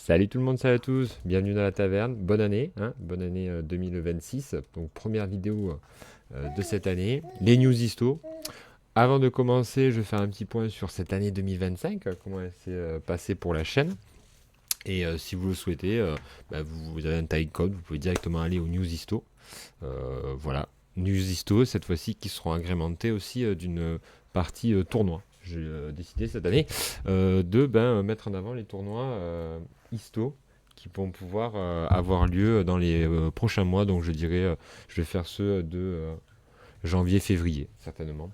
Salut tout le monde, salut à tous, bienvenue dans la taverne, bonne année, hein, bonne année 2026, donc première vidéo de cette année, les news histo. Avant de commencer, je vais faire un petit point sur cette année 2025, comment elle s'est passée pour la chaîne. Et si vous le souhaitez, vous avez un timecode, vous pouvez directement aller au news histo. Voilà, news histo cette fois-ci qui seront agrémentés aussi d'une partie tournoi. J'ai décidé cette année de mettre en avant les tournois histo qui vont pouvoir avoir lieu dans les prochains mois. Donc je dirais, je vais faire ceux de janvier-février certainement.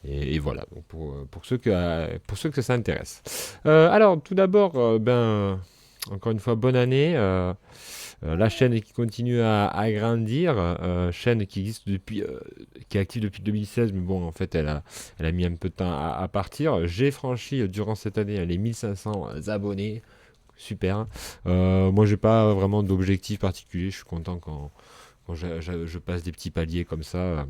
Et voilà, donc pour ceux que ça intéresse. Alors tout d'abord, encore une fois, bonne année. La chaîne qui continue à grandir, chaîne qui existe depuis, qui est active depuis 2016, mais bon, en fait, elle a mis un peu de temps à partir. J'ai franchi durant cette année les 1500 abonnés, super. Moi, j'ai pas vraiment d'objectif particulier. Je suis content quand je passe des petits paliers comme ça.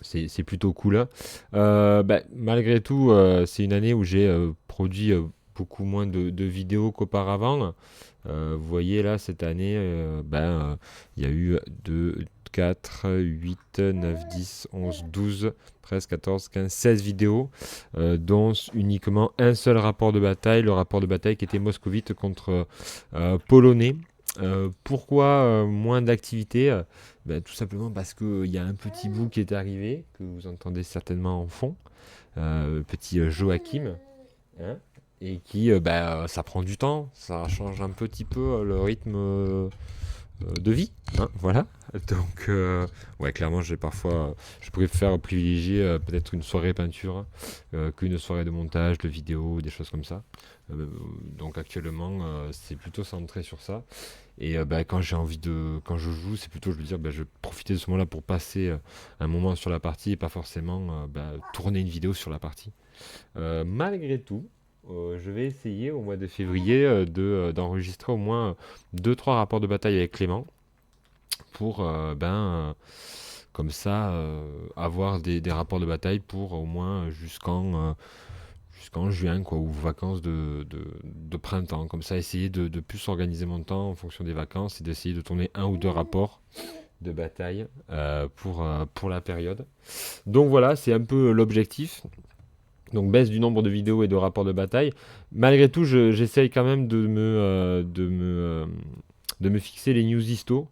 C'est plutôt cool. Malgré tout, c'est une année où j'ai produit beaucoup moins de vidéos qu'auparavant. Vous voyez là, cette année, il y a eu 2, 4, 8, 9, 10, 11, 12, 13, 14, 15, 16 vidéos, dont uniquement un seul rapport de bataille, le rapport de bataille qui était moscovite contre polonais. Pourquoi moins d'activité? Tout simplement parce qu'il y a un petit bout qui est arrivé, que vous entendez certainement en fond, petit Joachim, hein, et qui, ça prend du temps, ça change un petit peu le rythme de vie, hein, voilà. Donc, ouais, clairement, je préfère privilégier peut-être une soirée peinture qu'une soirée de montage, de vidéo, des choses comme ça. Euh, donc actuellement, c'est plutôt centré sur ça. Et quand je joue, c'est plutôt, je veux dire, je vais profiter de ce moment-là pour passer un moment sur la partie et pas forcément tourner une vidéo sur la partie. Malgré tout, je vais essayer au mois de février d'enregistrer au moins deux-trois rapports de bataille avec Clément pour comme ça avoir des rapports de bataille pour au moins jusqu'en juin quoi, ou vacances de printemps. Comme ça, essayer de plus organiser mon temps en fonction des vacances et d'essayer de tourner un ou deux rapports de bataille pour la période. Donc voilà, c'est un peu l'objectif. Donc baisse du nombre de vidéos et de rapports de bataille. Malgré tout, j'essaye quand même de me fixer les news histo.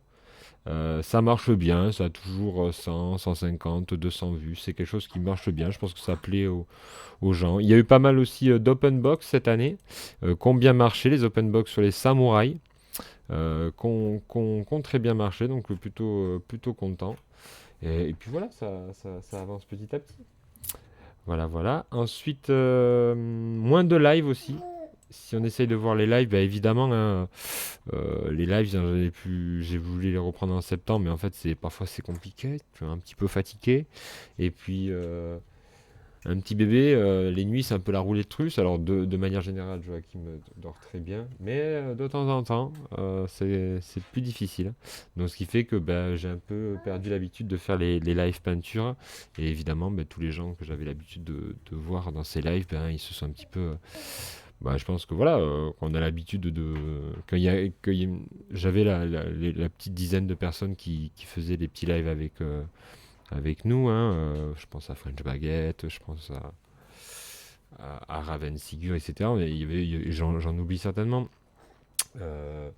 Ça marche bien, ça a toujours 100, 150, 200 vues. C'est quelque chose qui marche bien. Je pense que ça plaît aux gens. Il y a eu pas mal aussi d'open box cette année, qui ont bien marché, les open box sur les samouraïs, qui ont très bien marché, donc plutôt content. Et puis voilà, ça avance petit à petit. Voilà, voilà. Ensuite, moins de live aussi. Si on essaye de voir les lives, évidemment, hein, les lives, j'ai voulu les reprendre en septembre, mais en fait, parfois c'est compliqué, tu es un petit peu fatigué. Et puis, un petit bébé, les nuits, c'est un peu la roulette russe. Alors, de manière générale, Joachim dort très bien, mais de temps en temps, c'est plus difficile. Donc, ce qui fait que j'ai un peu perdu l'habitude de faire les live peintures. Et évidemment, tous les gens que j'avais l'habitude de voir dans ces lives, ils se sont un petit peu. Je pense que voilà, on a l'habitude quand j'avais la petite dizaine de personnes qui faisaient des petits lives avec nous, hein, je pense à French Baguette, je pense à Raven Sigur, etc. Mais j'en oublie certainement. Euh,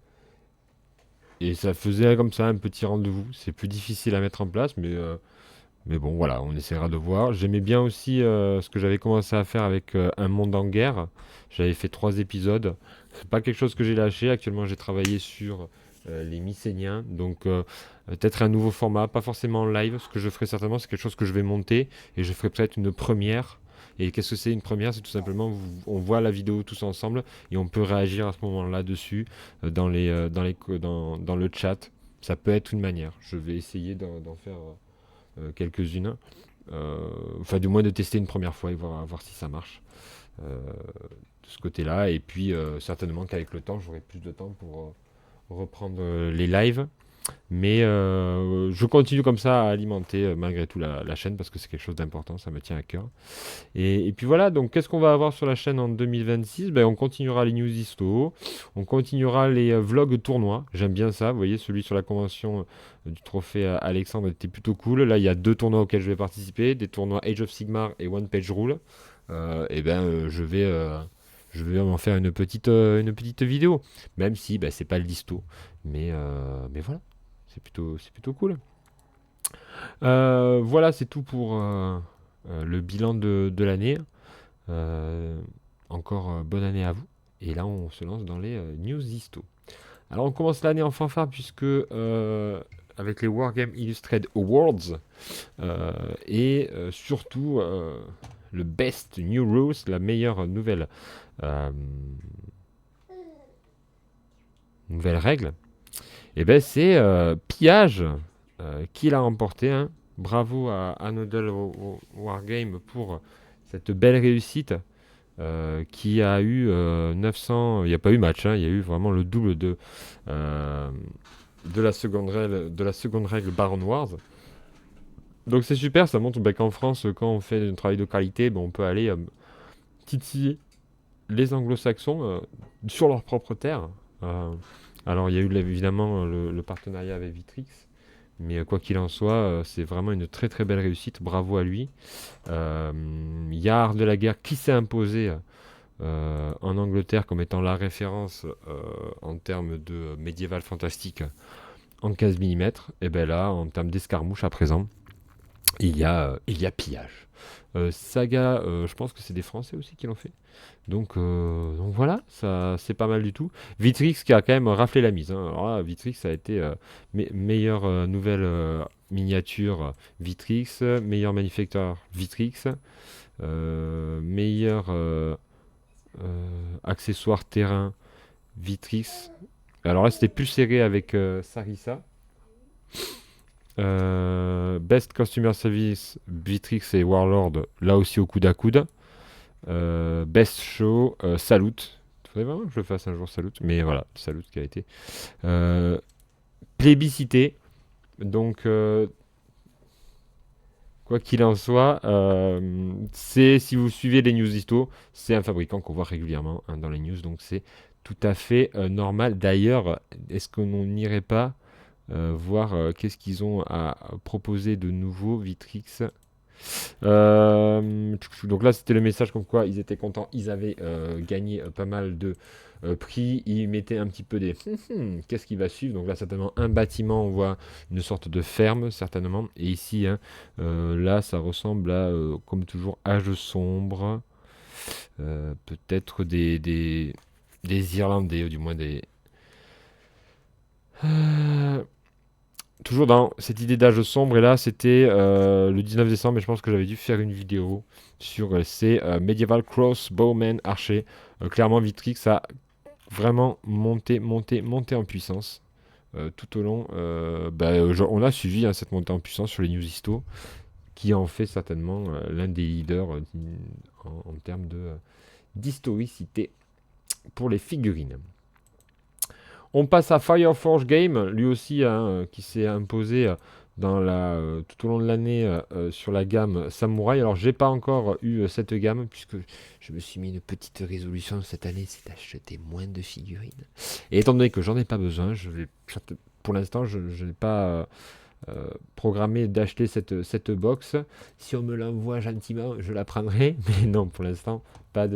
et ça faisait comme ça un petit rendez-vous. C'est plus difficile à mettre en place, mais bon, voilà, on essaiera de voir. J'aimais bien aussi ce que j'avais commencé à faire avec Un Monde en Guerre. J'avais fait 3 épisodes. C'est pas quelque chose que j'ai lâché. Actuellement, j'ai travaillé sur les Mycéniens. Donc, peut-être un nouveau format, pas forcément en live. Ce que je ferai certainement, c'est quelque chose que je vais monter et je ferai peut-être une première. Et qu'est-ce que c'est une première? C'est tout simplement, on voit la vidéo tous ensemble et on peut réagir à ce moment-là dessus dans le chat. Ça peut être une manière. Je vais essayer d'en faire quelques-unes. Enfin, du moins de tester une première fois et voir si ça marche de ce côté-là. Et puis, certainement qu'avec le temps, j'aurai plus de temps pour reprendre les lives. Mais je continue comme ça à alimenter malgré tout la chaîne parce que c'est quelque chose d'important, ça me tient à cœur. Et puis voilà, donc qu'est-ce qu'on va avoir sur la chaîne en 2026? Ben, on continuera les news histo, on continuera les vlogs tournois. J'aime bien ça, vous voyez, celui sur la convention du trophée Alexandre était plutôt cool. Là, il y a deux tournois auxquels je vais participer, des tournois Age of Sigmar et One Page Rule. Je vais en faire une petite vidéo, même si ben, c'est pas le listo. Mais voilà, c'est plutôt cool. Voilà, c'est tout pour le bilan de l'année. Euh, Encore bonne année à vous. Et là, on se lance dans les news histo. Alors, on commence l'année en fanfare puisque avec les Wargame Illustrated Awards surtout le Best New Rules, la meilleure euh, nouvelle règle. Et ben c'est Pillage qui l'a remporté. Hein. Bravo à Anodal Wargame pour cette belle réussite. Qui a eu 900. Il n'y a pas eu match, hein, il y a eu vraiment le double euh, de la seconde règle Baron Wars. Donc c'est super, ça montre qu'en France, quand on fait un travail de qualité, on peut aller titiller les anglo-saxons sur leur propre terre. Euh, alors il y a eu évidemment le partenariat avec Vitrix, mais quoi qu'il en soit, c'est vraiment une très très belle réussite, bravo à lui. Il y a Art de la guerre qui s'est imposé en Angleterre comme étant la référence en termes de médiéval fantastique en 15 mm, et bien là, en termes d'escarmouche à présent, il y a Pillage. Saga, je pense que c'est des Français aussi qui l'ont fait. Donc voilà, ça c'est pas mal du tout. Vitrix qui a quand même raflé la mise. Hein. Alors là, Vitrix a été meilleure nouvelle miniature Vitrix, meilleur manufacteur Vitrix, meilleur accessoire terrain Vitrix. Alors là, c'était plus serré avec Sarissa. Best Customer Service Vitrix et Warlord, là aussi au coude à coude. Best Show, Salute. Il faudrait vraiment que je le fasse un jour, Salute. Mais voilà, Salute qui a été plébiscité. Donc, quoi qu'il en soit, si vous suivez les news histo, c'est un fabricant qu'on voit régulièrement hein, dans les news. Donc, c'est tout à fait normal. D'ailleurs, est-ce qu'on n'irait pas voir qu'est-ce qu'ils ont à proposer de nouveau, Vitrix. Donc là, c'était le message comme quoi ils étaient contents, ils avaient gagné pas mal de prix, ils mettaient un petit peu des qu'est-ce qui va suivre. Donc là, certainement un bâtiment, on voit une sorte de ferme, certainement. Et ici, hein, là, ça ressemble à, comme toujours, âge sombre, peut-être des Irlandais, ou du moins des. Euh, Toujours dans cette idée d'âge sombre, et là c'était le 19 décembre, et je pense que j'avais dû faire une vidéo sur ces Medieval Crossbowmen archers. Clairement, Vitrix a vraiment monté en puissance tout au long. On a suivi hein, cette montée en puissance sur les news histo, qui en fait certainement l'un des leaders en termes d'historicité pour les figurines. On passe à Fireforge Game, lui aussi, hein, qui s'est imposé tout au long de l'année sur la gamme Samouraï. Alors, j'ai pas encore eu cette gamme, puisque je me suis mis une petite résolution cette année, c'est d'acheter moins de figurines. Et étant donné que j'en ai pas besoin, pour l'instant, je n'ai pas programmé d'acheter cette box. Si on me l'envoie gentiment, je la prendrai, mais non, pour l'instant, pas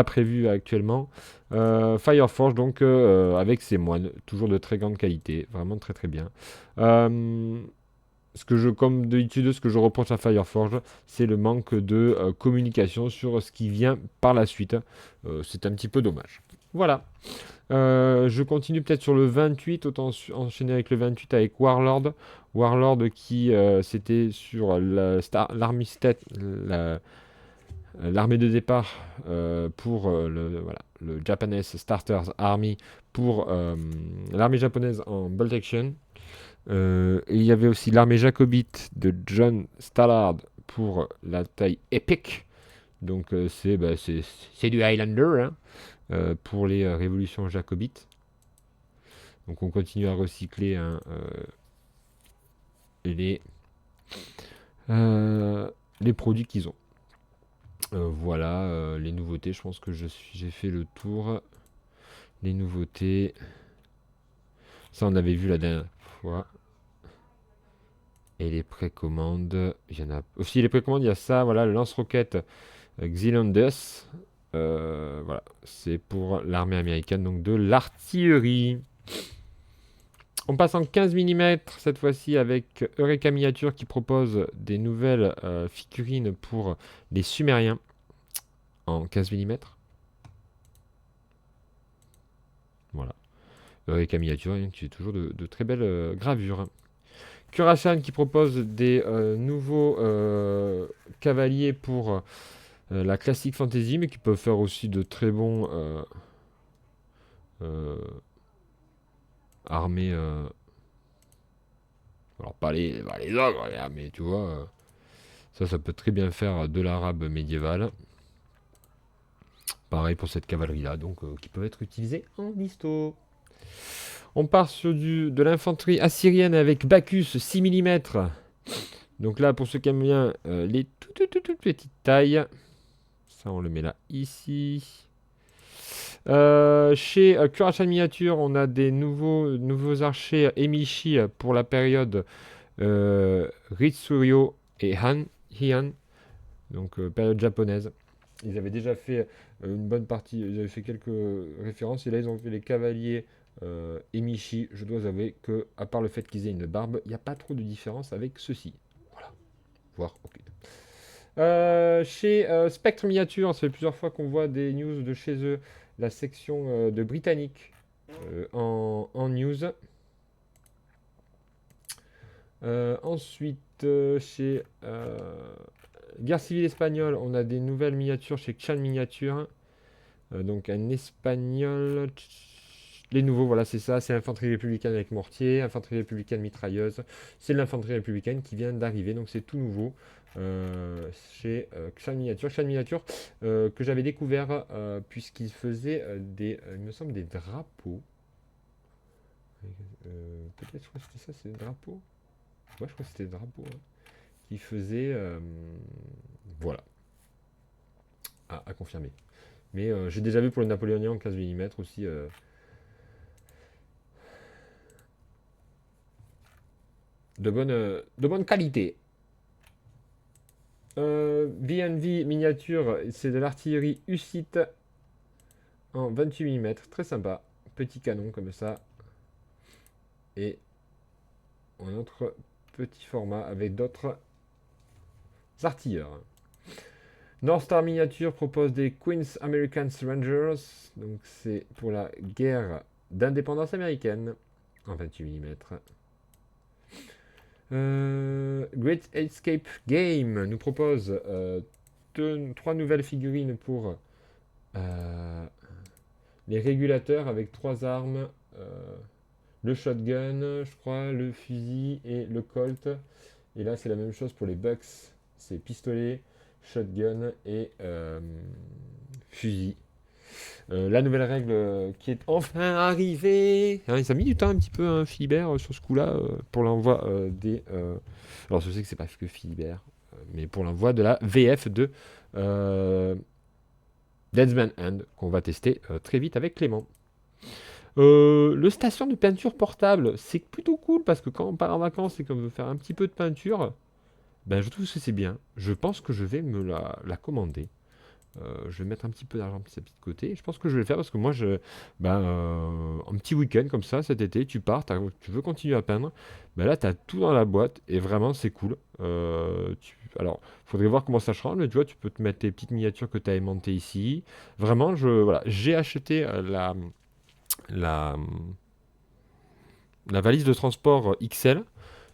prévu actuellement. Fireforge, donc avec ses moines, toujours de très grande qualité, vraiment très très bien. Comme d'habitude, ce que je reproche à Fireforge, c'est le manque de communication sur ce qui vient par la suite. C'est un petit peu dommage. Voilà. Je continue peut-être sur le 28, autant enchaîner avec le 28 avec Warlord. Warlord qui c'était sur l'armée de départ pour le Japanese Starters Army pour l'armée japonaise en Bolt Action. Et il y avait aussi l'armée jacobite de John Stallard pour la taille Epic. Donc c'est du Highlander hein, pour les révolutions jacobites. Donc on continue à recycler hein, les, les produits qu'ils ont. Voilà, les nouveautés, je pense que j'ai fait le tour. Les nouveautés, ça on avait vu la dernière fois. Et les précommandes, il y en a aussi les précommandes, il y a ça, voilà, le lance-roquette Xilandus. Voilà, c'est pour l'armée américaine, donc de l'artillerie. On passe en 15 mm cette fois-ci avec Eureka Miniature qui propose des nouvelles figurines pour les Sumériens en 15 mm. Voilà. Eureka Miniature, qui fait toujours de très belles gravures. Kurashan qui propose des nouveaux cavaliers pour la classique fantasy, mais qui peuvent faire aussi de très bons armées. Alors pas les ogres, mais tu vois, ça peut très bien faire de l'arabe médiéval. Pareil pour cette cavalerie-là, donc qui peuvent être utilisées en histo. On part sur de l'infanterie assyrienne avec Bacchus 6 mm. Donc là, pour ceux qui aiment bien les toutes petites tailles, ça on le met là, ici. Chez Kurashan Miniature, on a des nouveaux archers Emishi pour la période Ritsuryo et Heian, donc période japonaise. Ils avaient déjà fait une bonne partie, ils avaient fait quelques références, et là ils ont fait les cavaliers Emishi. Je dois avouer que, à part le fait qu'ils aient une barbe, il n'y a pas trop de différence avec ceux-ci. Voilà, voire ok. Chez Spectre Miniature, ça fait plusieurs fois qu'on voit des news de chez eux, la section de Britannique en news. Ensuite, chez Guerre civile espagnole, on a des nouvelles miniatures chez Chan Miniature. Donc un espagnol. Les nouveaux, voilà, c'est ça. C'est l'infanterie républicaine avec mortier, infanterie républicaine mitrailleuse. C'est l'infanterie républicaine qui vient d'arriver, donc c'est tout nouveau. Chez Chan Miniature. Chan Miniature que j'avais découvert puisqu'il faisait il me semble, des drapeaux. Peut-être, je crois que c'était ça, c'est des drapeaux. Ouais, je crois que c'était des drapeaux. Hein, qui faisait. Voilà. À confirmer. Mais j'ai déjà vu pour le napoléonien en 15 mm aussi. De bonne qualité. BNV miniature, c'est de l'artillerie Hussite en 28 mm. Très sympa. Petit canon comme ça. Et un autre petit format avec d'autres artilleurs. North Star Miniature propose des Queen's American Rangers. Donc c'est pour la guerre d'indépendance américaine en 28 mm. Great Escape Game nous propose 3 nouvelles figurines pour les régulateurs avec 3 armes. Le shotgun, je crois, le fusil et le colt. Et là, c'est la même chose pour les Bucks. C'est pistolet, shotgun et fusil. La nouvelle règle qui est enfin arrivée. Hein, ça a mis du temps un petit peu, hein, Philibert, sur ce coup-là, pour l'envoi des... alors je sais que c'est pas que Philibert, mais pour l'envoi de la VF de Deadman's Hand, qu'on va tester très vite avec Clément. Le station de peinture portable, c'est plutôt cool, parce que quand on part en vacances et qu'on veut faire un petit peu de peinture, ben je trouve que c'est bien. Je pense que je vais me la commander. Je vais mettre un petit peu d'argent petit à petit de côté. Je pense que je vais le faire parce que moi, un petit week-end comme ça, cet été, tu pars, tu veux continuer à peindre. Ben là, tu as tout dans la boîte et vraiment, c'est cool. Alors, il faudrait voir comment ça change, mais tu vois, tu peux te mettre tes petites miniatures que tu as aimantées ici. Vraiment, voilà, j'ai acheté la valise de transport XL.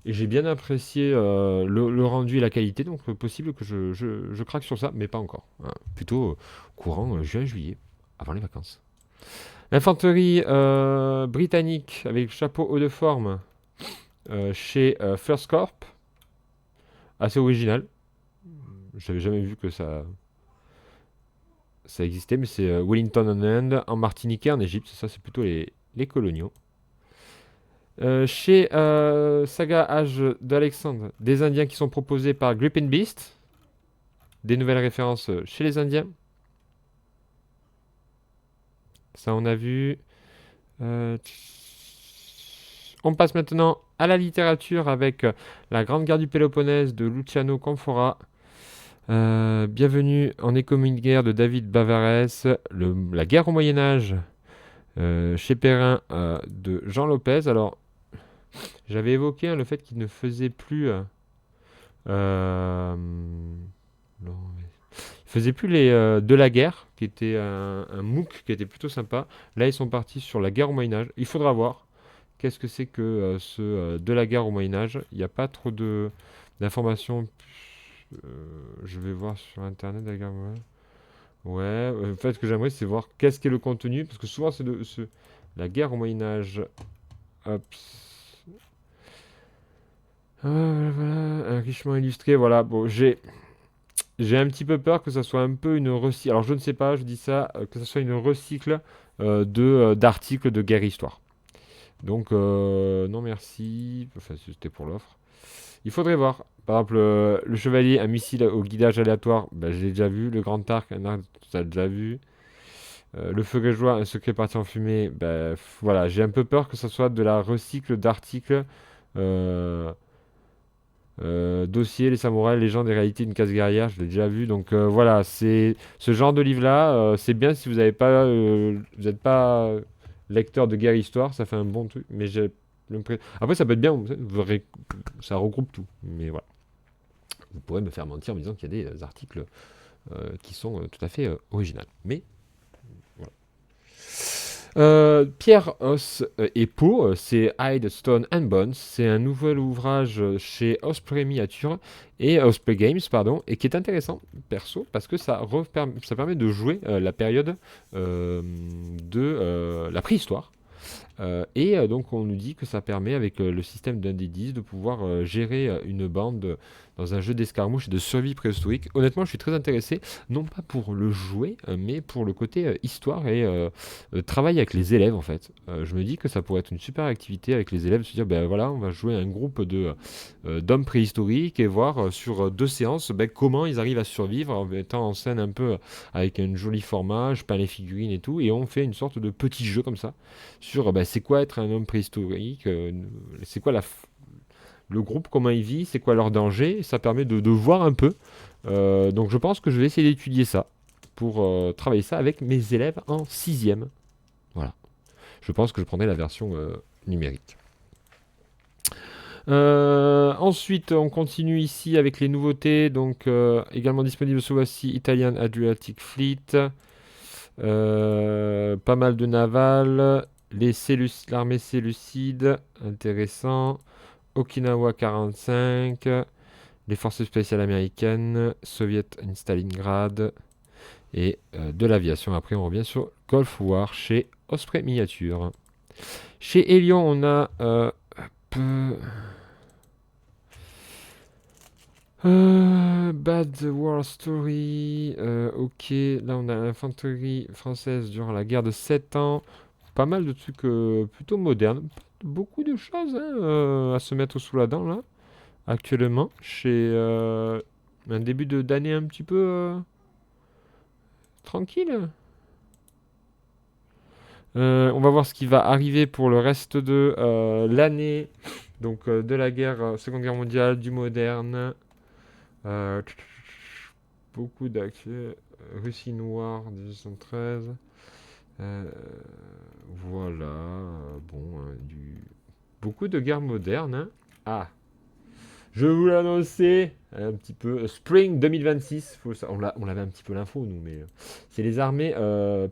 Et j'ai bien apprécié le rendu et la qualité, donc possible que je craque sur ça, mais pas encore. Hein. Plutôt courant juin-juillet, avant les vacances. L'infanterie britannique avec chapeau haut de forme chez First Corp. Assez original. J'avais jamais vu que ça existait, mais c'est Wellington on End en Martinique et en Égypte. Ça, c'est plutôt les coloniaux. Chez Saga Age d'Alexandre, des Indiens qui sont proposés par Grip and Beast. Des nouvelles références chez les Indiens. Ça, on a vu. Euh, On passe maintenant à la littérature avec La Grande Guerre du Péloponnèse de Luciano Canfora. Bienvenue en économie de guerre de David Bavarès. La guerre au Moyen-Âge chez Perrin de Jean Lopez. Alors, j'avais évoqué le fait qu'il ne faisait plus. Euh, non, il faisait plus les de la guerre, qui était un MOOC qui était plutôt sympa. Là, ils sont partis sur la guerre au Moyen-Âge. Il faudra voir. Qu'est-ce que c'est que ce de la guerre au Moyen Âge? Il n'y a pas trop d'informations. euh, je vais voir sur internet la guerre au Moyen Âge. Ouais, en fait, ce que j'aimerais, c'est voir qu'est-ce qu'est le contenu, parce que souvent, c'est la guerre au Moyen Âge. Hop. Ah, voilà, voilà, un richement illustré. Voilà, bon, j'ai un petit peu peur que ça soit un peu une recycle. Alors, je ne sais pas, je dis ça, que ça soit une recycle d'articles de guerre-histoire. Donc, non merci. Enfin, c'était pour l'offre. Il faudrait voir. Par exemple, le chevalier, un missile au guidage aléatoire, bah, je l'ai déjà vu. Le grand arc, un arc, tu as déjà vu. Le feu grégeois, un secret parti en fumée, bah, voilà. J'ai un peu peur que ça soit de la recycle d'articles. euh, Dossier, les samouraïs, légende et réalité d'une case guerrière, je l'ai déjà vu. Donc voilà, c'est ce genre de livre-là, c'est bien si vous n'êtes pas lecteur de guerre-histoire, ça fait un bon truc. Mais j'ai après, ça peut être bien, ça regroupe tout. Mais voilà, vous pourrez me faire mentir en me disant qu'il y a des articles qui sont tout à fait originaux. Mais voilà. Pierre, Os et Peau, c'est Hide, Stone and Bones. C'est un nouvel ouvrage chez Osprey Miniature et Osprey Games, pardon, et qui est intéressant, perso, parce que ça permet de jouer la période de la préhistoire. Donc on nous dit que ça permet avec le système d'un des 10 de pouvoir gérer une bande dans un jeu d'escarmouche et de survie préhistorique. Honnêtement, je suis très intéressé, non pas pour le jouer, mais pour le côté histoire et travail avec les élèves en fait. Je me dis que ça pourrait être une super activité avec les élèves, se dire ben voilà, on va jouer un groupe d'hommes préhistoriques et voir sur 2 séances ben, comment ils arrivent à survivre en mettant en scène un peu avec un joli format, je peins les figurines et tout, et on fait une sorte de petit jeu comme ça sur bah, c'est quoi être un homme préhistorique, c'est quoi le groupe, comment il vit, c'est quoi leur danger. Ça permet de voir un peu. Donc je pense que je vais essayer d'étudier ça pour travailler ça avec mes élèves en sixième. Voilà. Je pense que je prendrai la version numérique. Ensuite, on continue ici avec les nouveautés. Donc, également disponible ce voici Italian Adriatic Fleet. Pas mal de navals. L'armée séleucide, intéressant. Okinawa 45. Les forces spéciales américaines. Soviet in Stalingrad. Et de l'aviation. Après, on revient sur Gulf War chez Osprey Miniature. Chez Elion, on a Bad War Story. Ok, là on a l'infanterie française durant la guerre de 7 ans. Pas mal de trucs plutôt modernes. Beaucoup de choses hein, à se mettre sous la dent là, actuellement. Chez un début d'année un petit peu tranquille. On va voir ce qui va arriver pour le reste de l'année. Donc de la guerre, Seconde Guerre mondiale, du moderne. Euh, Beaucoup d'actu. Russie noire, 1813. Euh, voilà. Bon, beaucoup de guerres modernes. Hein. Ah, je vous l'annonçais un petit peu. Spring 2026. On l'avait un petit peu l'info, nous, mais c'est les armées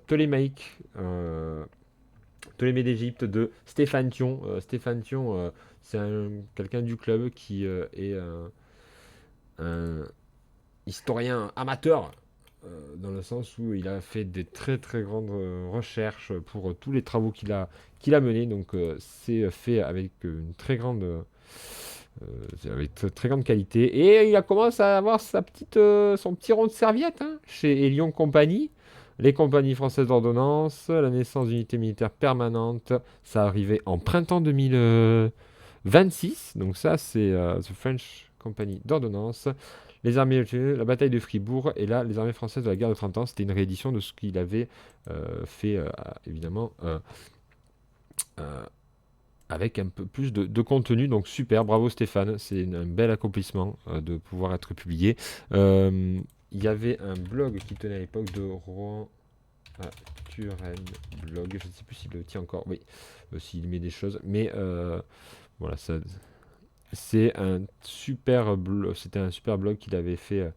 ptolémaïques. Ptolémée d'Égypte de Stéphane Thion. Stéphane Thion, c'est quelqu'un du club qui est un historien amateur, dans le sens où il a fait des très très grandes recherches pour tous les travaux qu'il a menés. Donc c'est fait avec une très grande, très grande qualité. Et il a commencé à avoir son petit rond de serviette hein, chez Elion Compagnie. Les compagnies françaises d'ordonnance, la naissance d'unités militaires permanentes, ça arrivait en printemps 2026. Donc ça, c'est The French Company d'ordonnance. Les armées, la bataille de Fribourg, et là, les armées françaises de la guerre de 30 ans, c'était une réédition de ce qu'il avait fait, évidemment, euh, avec un peu plus de contenu. Donc super, bravo Stéphane, c'est un bel accomplissement de pouvoir être publié. Il y avait un blog qui tenait à l'époque de Rouen Turen blog, je ne sais plus s'il le tient encore, oui, s'il met des choses, mais voilà, ça, c'est un super blog, c'était un super blog qu'il avait fait,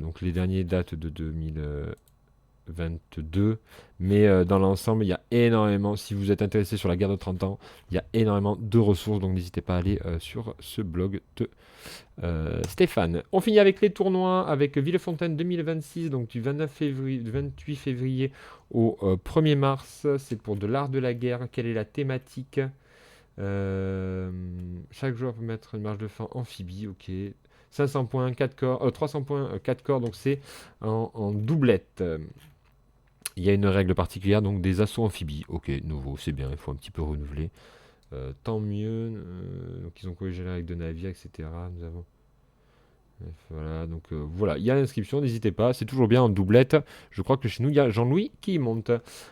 donc les derniers datent de 2022, mais dans l'ensemble, il y a énormément, si vous êtes intéressé sur la guerre de 30 ans, il y a énormément de ressources, donc n'hésitez pas à aller sur ce blog de Stéphane. On finit avec les tournois, avec Villefontaine 2026, donc du 29 février, du 28 février au 1er mars. C'est pour de l'art de la guerre. Quelle est la thématique? Chaque joueur peut mettre une marge de fin amphibie, ok. 500 points, 4 corps, 300 points, 4 corps, donc c'est en doublette. Il y a une règle particulière, donc des assauts amphibies. Ok, nouveau, c'est bien, il faut un petit peu renouveler. Tant mieux. Donc ils ont corrigé la règle de navire, etc. Nous avons. Voilà, donc voilà, il y a l'inscription, n'hésitez pas, c'est toujours bien en doublette. Je crois que chez nous, il y a Jean-Louis qui monte.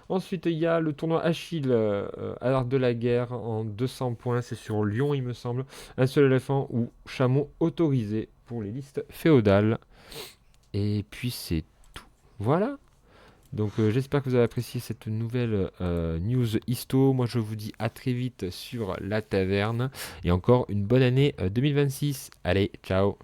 Ensuite, il y a le tournoi Achille à l'art de la guerre en 200 points, c'est sur Lyon, il me semble. Un seul éléphant ou chameau autorisé pour les listes féodales. Et puis c'est tout. Voilà. Donc j'espère que vous avez apprécié cette nouvelle news histo. Moi je vous dis à très vite sur la taverne. Et encore une bonne année 2026. Allez, ciao.